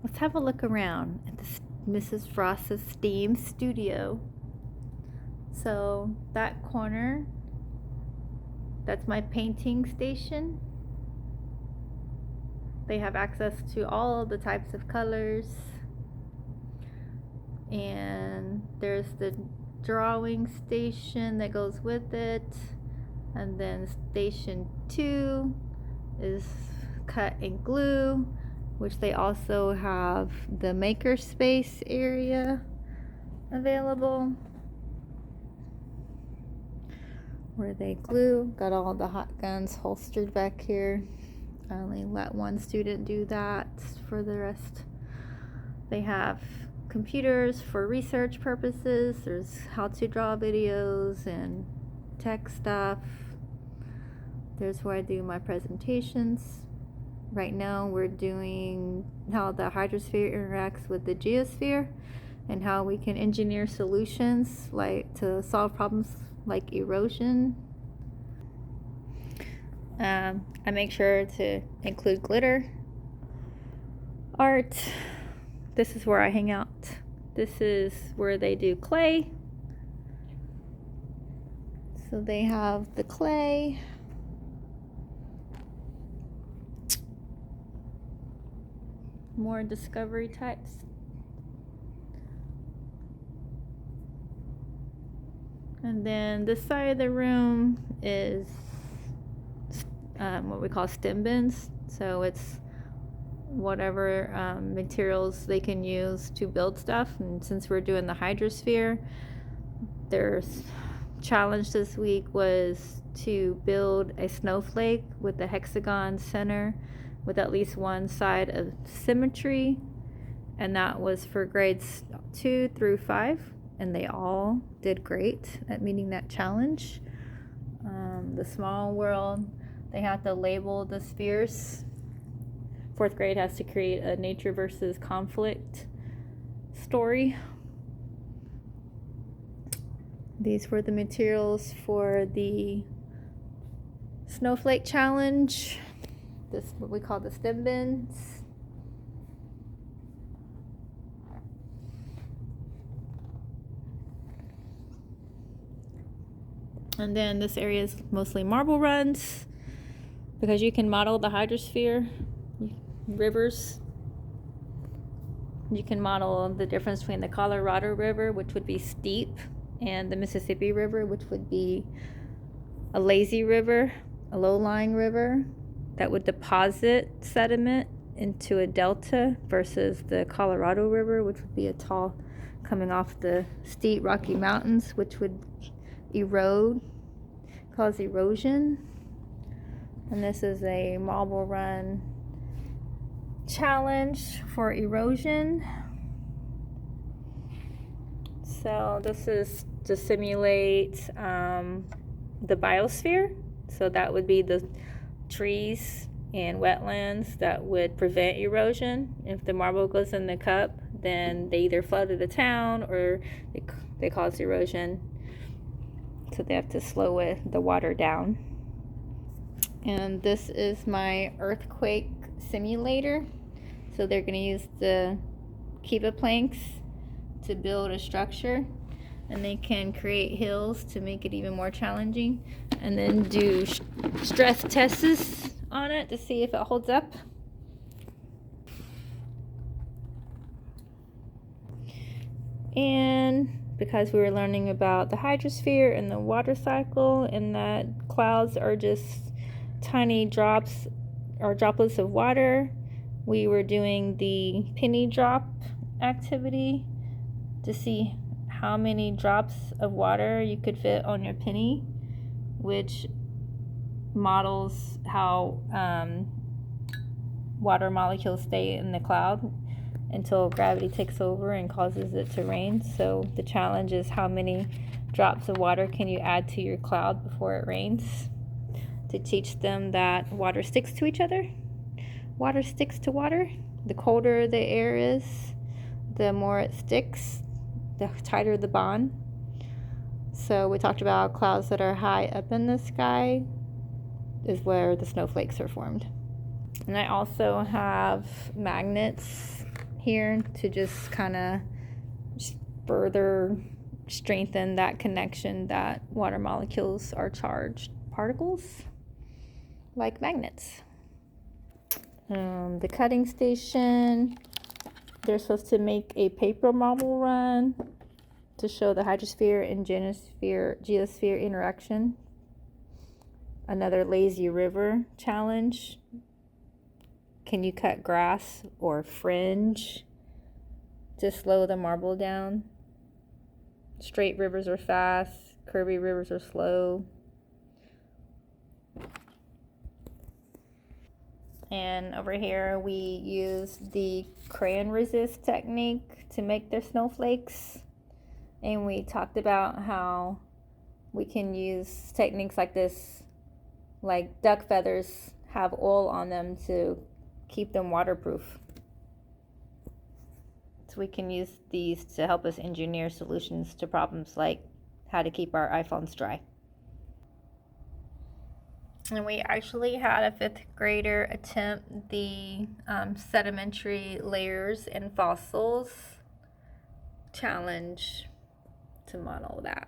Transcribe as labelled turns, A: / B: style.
A: let's have a look around at this Mrs. Ross's STEAM studio. So that corner, that's my painting station. They have access to all the types of colors. And there's the drawing station that goes with it. And then station 2 is cut and glue, which they also have the makerspace area available where they glue. Got all the hot guns holstered back here. I only let one student do that. For the rest, they have computers for research purposes. There's how to draw videos and tech stuff. There's where I do my presentations. Right now we're doing how the hydrosphere interacts with the geosphere and how we can engineer solutions like to solve problems like erosion. I make sure to include glitter art. This is where I hang out. This is where they do clay. So they have the clay. More discovery types. And then this side of the room is what we call STEM bins. So it's whatever materials they can use to build stuff. And since we're doing the hydrosphere, their challenge this week was to build a snowflake with a hexagon center with at least one side of symmetry. And that was for grades 2 through 5. And they all did great at meeting that challenge. The small world, they have to label the spheres. 4th grade has to create a nature versus conflict story. These were the materials for the snowflake challenge. This is what we call the STEM bins. And then this area is mostly marble runs because you can model the hydrosphere, rivers. You can model the difference between the Colorado River, which would be steep, and the Mississippi River, which would be a lazy river, a low-lying river that would deposit sediment into a delta versus the Colorado River, which would be a tall coming off the steep Rocky Mountains, which would erode, cause erosion. And this is a marble run challenge for erosion. So this is to simulate the biosphere. So that would be the trees and wetlands that would prevent erosion. If the marble goes in the cup, then they either flooded the town or they cause erosion. So they have to slow the water down. And this is my earthquake simulator. So they're going to use the Kiva planks to build a structure, and they can create hills to make it even more challenging, and then do stress tests on it to see if it holds up. And because we were learning about the hydrosphere and the water cycle, and that clouds are just tiny drops or droplets of water, we were doing the penny drop activity to see how many drops of water you could fit on your penny, which models how water molecules stay in the cloud until gravity takes over and causes it to rain. So the challenge is how many drops of water can you add to your cloud before it rains, to teach them that water sticks to each other. Water sticks to water. The colder the air is, the more it sticks, the tighter the bond. So we talked about clouds that are high up in the sky is where the snowflakes are formed. And I also have magnets here to just kind of further strengthen that connection that water molecules are charged particles like magnets. The cutting station, they're supposed to make a paper marble run to show the hydrosphere and geosphere interaction. Another lazy river challenge. Can you cut grass or fringe to slow the marble down? Straight rivers are fast, curvy rivers are slow. And over here we use the crayon resist technique to make their snowflakes. And we talked about how we can use techniques like this, like duck feathers have oil on them to keep them waterproof. So we can use these to help us engineer solutions to problems like how to keep our iPhones dry. And we actually had a 5th grader attempt the sedimentary layers and fossils challenge to model that.